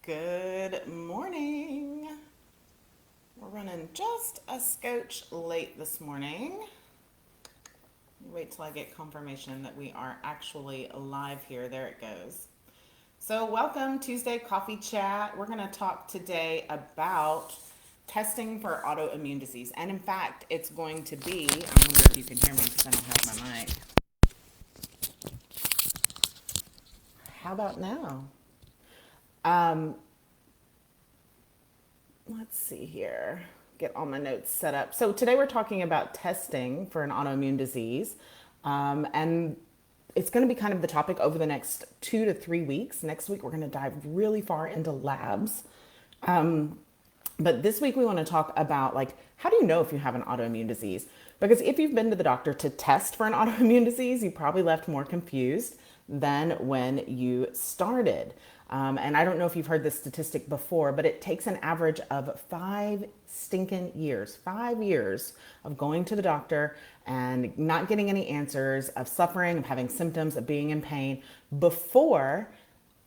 Good morning. We're running just a scotch late this morning. Wait till I get confirmation that we are actually live here. There it goes. So, welcome Tuesday Coffee Chat. We're going to talk today about testing for autoimmune disease. And in fact, it's going to be, I wonder if you can hear me because I don't have my mic. How about now? Um, let's see here. Get all my notes set up. So today we're talking about testing for an autoimmune disease. And it's going to be kind of the topic over the next 2 to 3 weeks. Next week, we're going to dive really far into labs. But this week we want to talk about like, how do you know if you have an autoimmune disease? Because if you've been to the doctor to test for an autoimmune disease, you probably left more confused than when you started. And I don't know if you've heard this statistic before, but it takes an average of 5 years of going to the doctor and not getting any answers, of suffering, of having symptoms, of being in pain before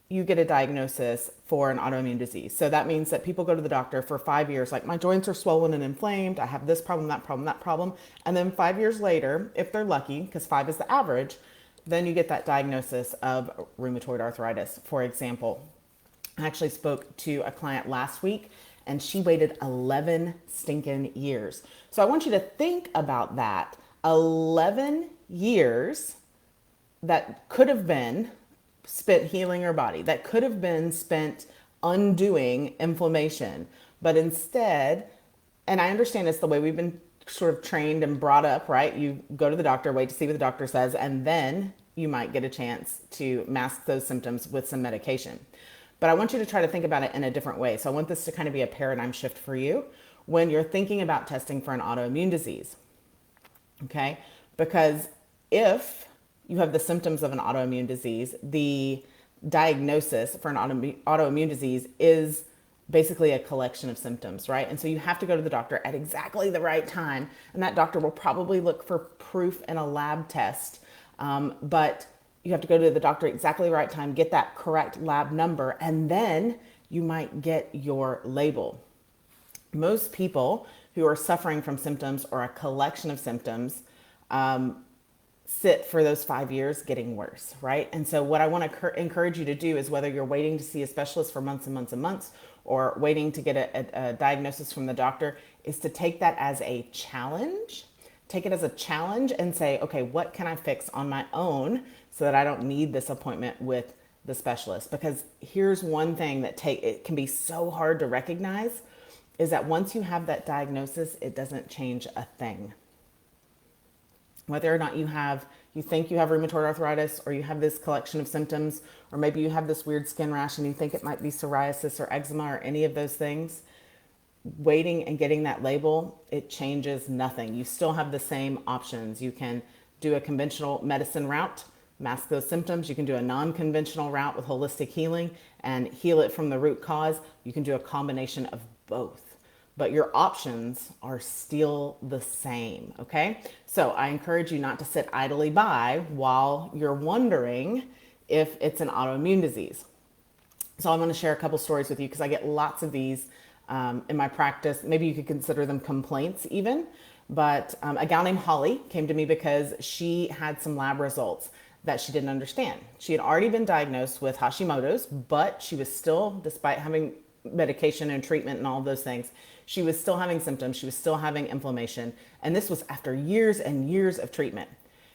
you get a diagnosis for an autoimmune disease. So that means that people go to the doctor for 5 years, like my joints are swollen and inflamed, I have this problem, that problem, that problem. And then 5 years later, if they're lucky, because five is the average, then you get that diagnosis of rheumatoid arthritis, for example. I actually spoke to a client last week and she waited 11 stinking years. So I want you to think about that. 11 years that could have been spent healing her body, that could have been spent undoing inflammation. But instead, and I understand it's the way we've been sort of trained and brought up, right? You go to the doctor, wait to see what the doctor says, and then you might get a chance to mask those symptoms with some medication. But I want you to try to think about it in a different way. So I want this to kind of be a paradigm shift for you when you're thinking about testing for an autoimmune disease. Okay? Because if you have the symptoms of an autoimmune disease, the diagnosis for an autoimmune disease is basically a collection of symptoms, right? And so you have to go to the doctor at exactly the right time, and that doctor will probably look for proof in a lab test. But you have to go to the doctor at exactly the right time, get that correct lab number, and then you might get your label. Most people who are suffering from symptoms or a collection of symptoms sit for those 5 years getting worse, right? And so what I want to encourage you to do is, whether you're waiting to see a specialist for months and months and months, or waiting to get a diagnosis from the doctor, is to take that as a challenge. Take it as a challenge and say, okay, what can I fix on my own so that I don't need this appointment with the specialist? Because here's one thing that it can be so hard to recognize, is that once you have that diagnosis, it doesn't change a thing. Whether or not you think you have rheumatoid arthritis, or you have this collection of symptoms, or maybe you have this weird skin rash and you think it might be psoriasis or eczema or any of those things, waiting and getting that label, it changes nothing. You still have the same options. You can do a conventional medicine route, mask those symptoms. You can do a non-conventional route with holistic healing and heal it from the root cause. You can do a combination of both, but your options are still the same, okay? So I encourage you not to sit idly by while you're wondering if it's an autoimmune disease. So I'm going to share a couple stories with you because I get lots of these in my practice. Maybe you could consider them complaints even. But a gal named Holly came to me because she had some lab results that she didn't understand. She had already been diagnosed with Hashimoto's, but she was still, despite having medication and treatment and all of those things, she was still having symptoms. She was still having inflammation. And this was after years and years of treatment.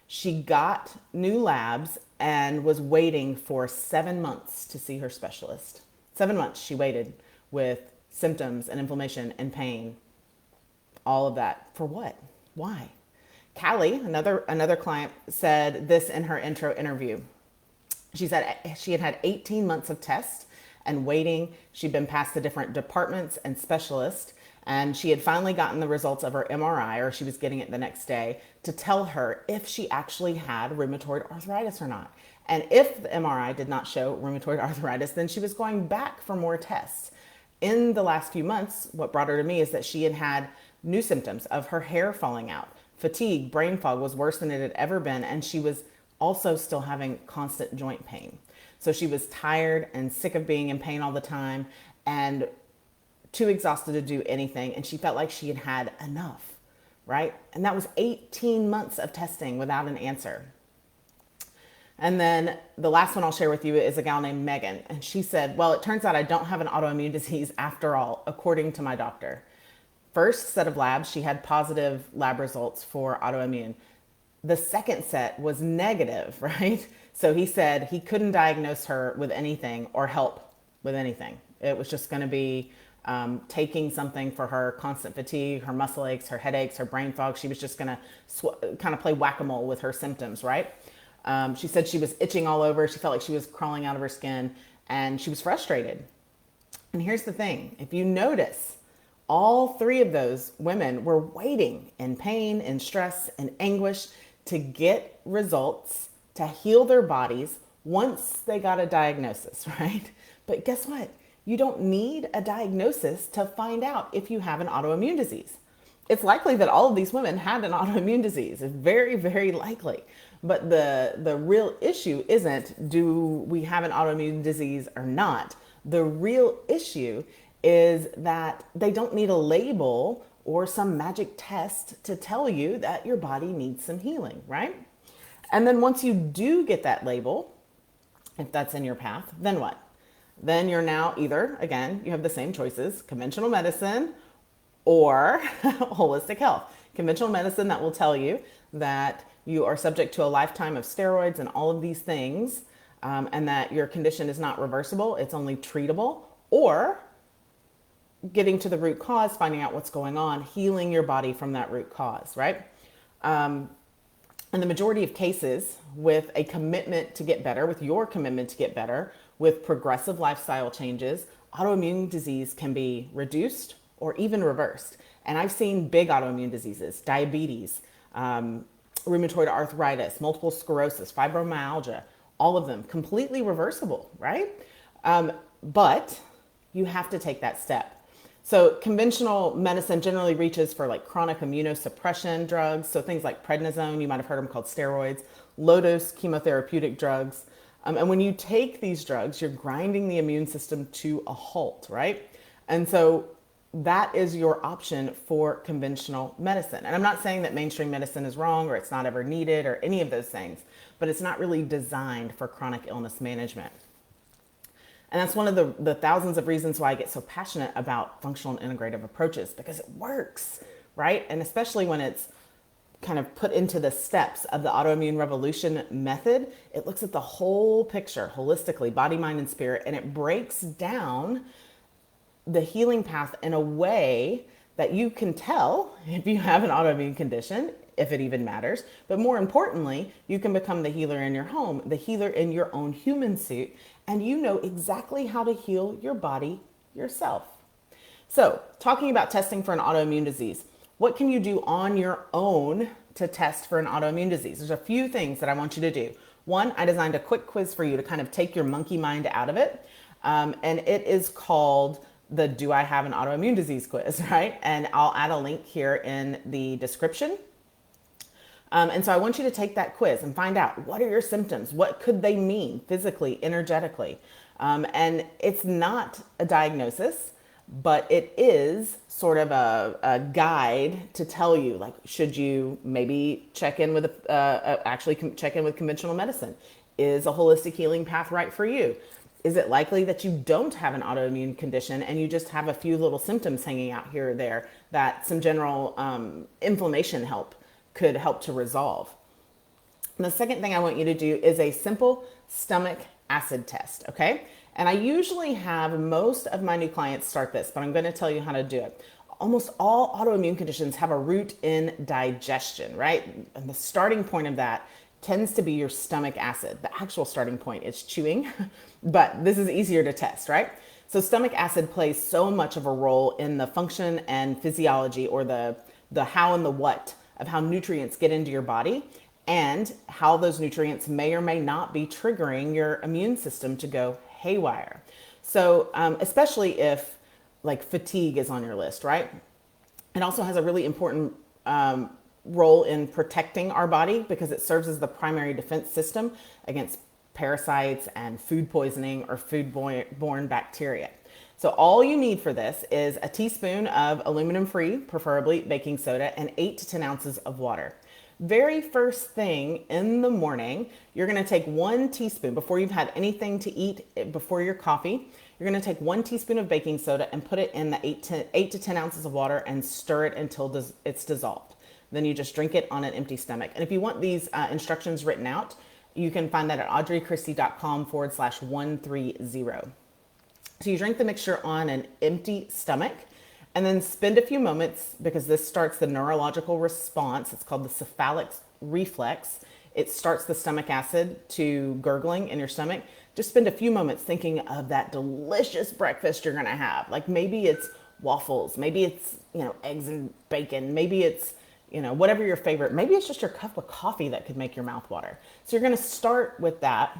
She got new labs and was waiting for 7 months to see her specialist. 7 months she waited with symptoms and inflammation and pain, all of that. For what? Why? Callie, another client, said this in her intro interview. She said she had had 18 months of tests and waiting. She'd been past the different departments and specialists, and she had finally gotten the results of her MRI, or she was getting it the next day, to tell her if she actually had rheumatoid arthritis or not. And if the MRI did not show rheumatoid arthritis, then she was going back for more tests. In the last few months, what brought her to me is that she had had new symptoms of her hair falling out. Fatigue, brain fog was worse than it had ever been, and she was also still having constant joint pain. So she was tired and sick of being in pain all the time and too exhausted to do anything. And she felt like she had had enough, right? And that was 18 months of testing without an answer. And then the last one I'll share with you is a gal named Megan. And she said, well, it turns out I don't have an autoimmune disease after all, according to my doctor. First set of labs, she had positive lab results for autoimmune. The second set was negative, right? So he said he couldn't diagnose her with anything or help with anything. It was just going to be taking something for her constant fatigue, her muscle aches, her headaches, her brain fog. She was just going to kind of play whack-a-mole with her symptoms, right? She said she was itching all over. She felt like she was crawling out of her skin and she was frustrated. And here's the thing. If you notice, all three of those women were waiting in pain and stress and anguish to get results, to heal their bodies once they got a diagnosis, right? But guess what? You don't need a diagnosis to find out if you have an autoimmune disease. It's likely that all of these women had an autoimmune disease. It's very, very likely. But the real issue isn't do we have an autoimmune disease or not. The real issue is that they don't need a label or some magic test to tell you that your body needs some healing, right? And then once you do get that label, if that's in your path, then what? Then you're now either, again, you have the same choices, conventional medicine or holistic health. Conventional medicine that will tell you that you are subject to a lifetime of steroids and all of these things, and that your condition is not reversible, it's only treatable, or getting to the root cause, finding out what's going on, healing your body from that root cause, right? In the majority of cases, with a commitment to get better, with your commitment to get better, with progressive lifestyle changes, autoimmune disease can be reduced or even reversed. And I've seen big autoimmune diseases, diabetes, rheumatoid arthritis, multiple sclerosis, fibromyalgia, all of them completely reversible, right? But you have to take that step. So conventional medicine generally reaches for like chronic immunosuppression drugs. So things like prednisone, you might have heard them called steroids, low dose chemotherapeutic drugs. And when you take these drugs, you're grinding the immune system to a halt, right? And so that is your option for conventional medicine. And I'm not saying that mainstream medicine is wrong or it's not ever needed or any of those things, but it's not really designed for chronic illness management. And that's one of the thousands of reasons why I get so passionate about functional and integrative approaches, because it works, right? And especially when it's kind of put into the steps of the autoimmune revolution method, it looks at the whole picture holistically, body, mind, and spirit, and it breaks down the healing path in a way that you can tell if you have an autoimmune condition, if it even matters. But more importantly, you can become the healer in your home, the healer in your own human suit, and you know exactly how to heal your body yourself. So, talking about testing for an autoimmune disease, what can you do on your own to test for an autoimmune disease? There's a few things that I want you to do. One, I designed a quick quiz for you to kind of take your monkey mind out of it. And it is called the Do I Have an Autoimmune Disease quiz, right? And I'll add a link here in the description. And so I want you to take that quiz and find out, what are your symptoms? What could they mean physically, energetically? And it's not a diagnosis, but it is sort of a guide to tell you, like, should you maybe check in with check in with conventional medicine? Is a holistic healing path right for you? Is it likely that you don't have an autoimmune condition and you just have a few little symptoms hanging out here or there that some general inflammation could help to resolve? And the second thing I want you to do is a simple stomach acid test, okay? And I usually have most of my new clients start this, but I'm going to tell you how to do it. Almost all autoimmune conditions have a root in digestion, right? And the starting point of that tends to be your stomach acid. The actual starting point is chewing, but this is easier to test, right? So stomach acid plays so much of a role in the function and physiology, or the how and the what of how nutrients get into your body, and how those nutrients may or may not be triggering your immune system to go haywire. So especially if like fatigue is on your list, right? It also has a really important role in protecting our body because it serves as the primary defense system against parasites and food poisoning or food-borne bacteria. So all you need for this is a teaspoon of aluminum-free, preferably baking soda, and 8 to 10 ounces of water. Very first thing in the morning, you're going to take 1 teaspoon before you've had anything to eat, before your coffee. You're going to take 1 teaspoon of baking soda and put it in the 8 to 10 ounces of water and stir it until it's dissolved. Then you just drink it on an empty stomach. And if you want these instructions written out, you can find that at audreychristie.com/130. So you drink the mixture on an empty stomach and then spend a few moments, because this starts the neurological response. It's called the cephalic reflex. It starts the stomach acid to gurgling in your stomach. Just spend a few moments thinking of that delicious breakfast you're gonna have. Like maybe it's waffles, maybe it's, eggs and bacon, maybe it's, whatever your favorite, maybe it's just your cup of coffee that could make your mouth water. So you're gonna start with that.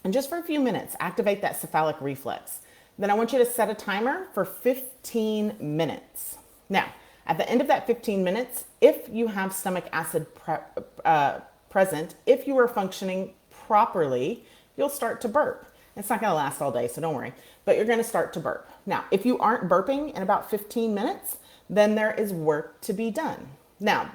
And just for a few minutes, activate that cephalic reflex. Then I want you to set a timer for 15 minutes. Now, at the end of that 15 minutes, if you have stomach acid present, if you are functioning properly, you'll start to burp. It's not gonna last all day, so don't worry, but you're gonna start to burp. Now, if you aren't burping in about 15 minutes, then there is work to be done. Now,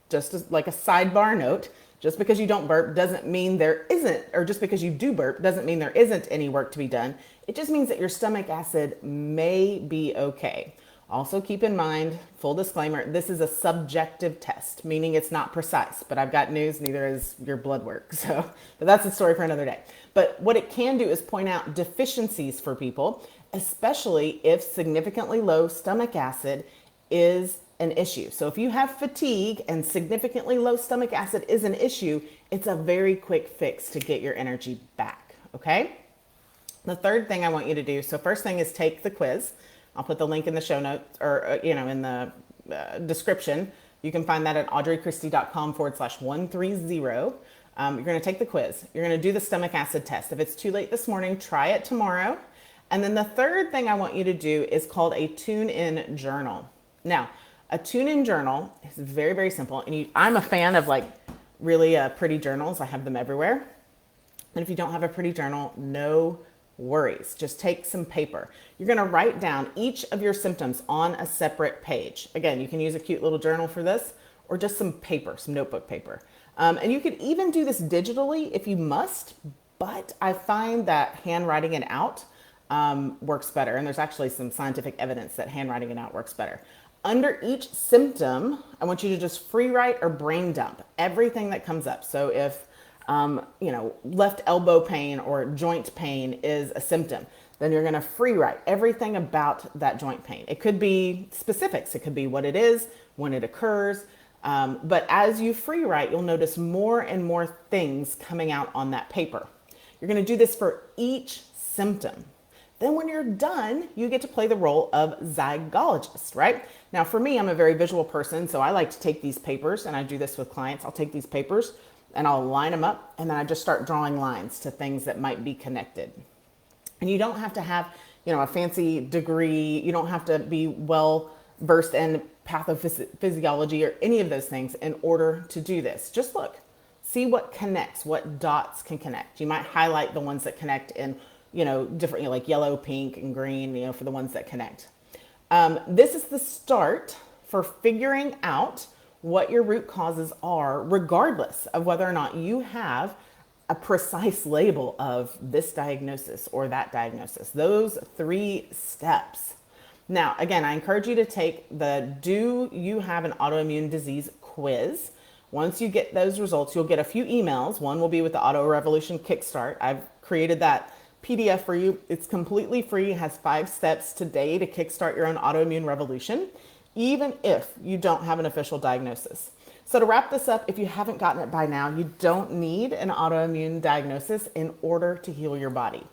just as like a sidebar note, just because you don't burp doesn't mean there isn't, or just because you do burp doesn't mean there isn't any work to be done. It just means that your stomach acid may be okay. Also keep in mind, full disclaimer, this is a subjective test, meaning it's not precise, but I've got news, neither is your blood work. But that's a story for another day. But what it can do is point out deficiencies for people, especially if significantly low stomach acid is an issue. So if you have fatigue and significantly low stomach acid is an issue, it's a very quick fix to get your energy back, okay? The third thing I want you to do, so first thing is take the quiz. I'll put the link in the show notes or, in the description. You can find that at audreychristie.com/130. You're gonna take the quiz. You're gonna do the stomach acid test. If it's too late this morning, try it tomorrow. And then the third thing I want you to do is called a tune-in journal. Now, a tune-in journal is very, very simple. And I'm a fan of really pretty journals. I have them everywhere. And if you don't have a pretty journal, no worries. Just take some paper. You're going to write down each of your symptoms on a separate page. Again, you can use a cute little journal for this, or just some paper, some notebook paper. And you could even do this digitally if you must, but I find that handwriting it out works better. And there's actually some scientific evidence that handwriting it out works better. Under each symptom, I want you to just free write or brain dump everything that comes up. So if, left elbow pain or joint pain is a symptom, then you're going to free write everything about that joint pain. It could be specifics. It could be what it is, when it occurs. But as you free write, you'll notice more and more things coming out on that paper. You're going to do this for each symptom. Then when you're done, you get to play the role of zygologist, right? Now for me, I'm a very visual person, so I like to take these papers, and I do this with clients. I'll take these papers and I'll line them up, and then I just start drawing lines to things that might be connected. And you don't have to have, a fancy degree. You don't have to be well versed in pathophysiology or any of those things in order to do this. Just look, see what connects, what dots can connect. You might highlight the ones that connect in different, like yellow, pink, and green, for the ones that connect. This is the start for figuring out what your root causes are, regardless of whether or not you have a precise label of this diagnosis or that diagnosis. Those 3 steps. Now, again, I encourage you to take the Do You Have an Autoimmune Disease quiz. Once you get those results, you'll get a few emails. One will be with the Auto Revolution Kickstart. I've created that PDF for you. It's completely free. It has 5 steps today to kickstart your own autoimmune revolution, even if you don't have an official diagnosis. So to wrap this up, if you haven't gotten it by now, you don't need an autoimmune diagnosis in order to heal your body.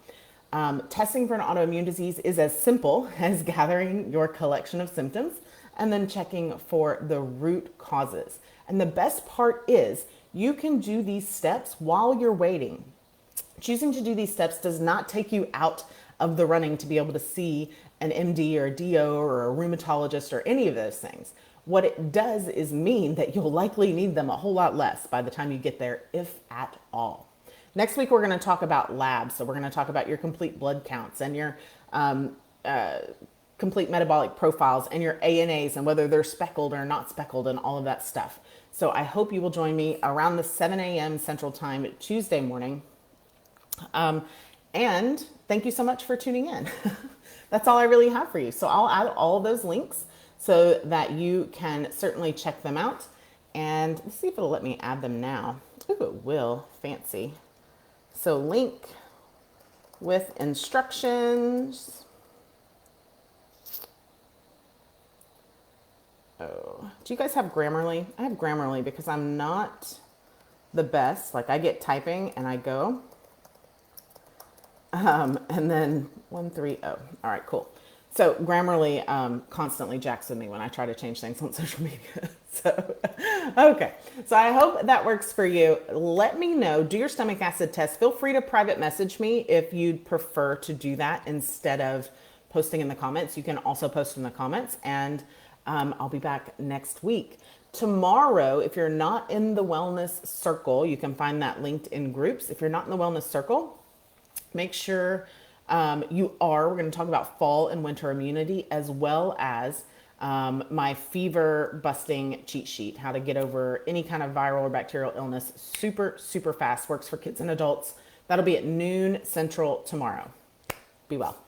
Testing for an autoimmune disease is as simple as gathering your collection of symptoms and then checking for the root causes. And the best part is you can do these steps while you're waiting. Choosing to do these steps does not take you out of the running to be able to see an MD or a DO or a rheumatologist or any of those things. What it does is mean that you'll likely need them a whole lot less by the time you get there, if at all. Next week, we're going to talk about labs. So we're going to talk about your complete blood counts and your complete metabolic profiles and your ANAs and whether they're speckled or not speckled and all of that stuff. So I hope you will join me around the 7 a.m. Central Time Tuesday morning. And thank you so much for tuning in. That's all I really have for you. So I'll add all of those links so that you can certainly check them out. And let's see if it'll let me add them now. Ooh, it will. Fancy. So link with instructions. Oh, do you guys have Grammarly? I have Grammarly because I'm not the best. Like I get typing and I go. And then 130. All right, cool. So Grammarly constantly jacks with me when I try to change things on social media. So, okay. So I hope that works for you. Let me know. Do your stomach acid test. Feel free to private message me if you'd prefer to do that instead of posting in the comments. You can also post in the comments, and I'll be back next week. Tomorrow, if you're not in the wellness circle, you can find that linked in groups. If you're not in the wellness circle, make sure you are. We're going to talk about fall and winter immunity as well as my fever busting cheat sheet, how to get over any kind of viral or bacterial illness super, super fast. Works for kids and adults. That'll be at noon Central tomorrow. Be well.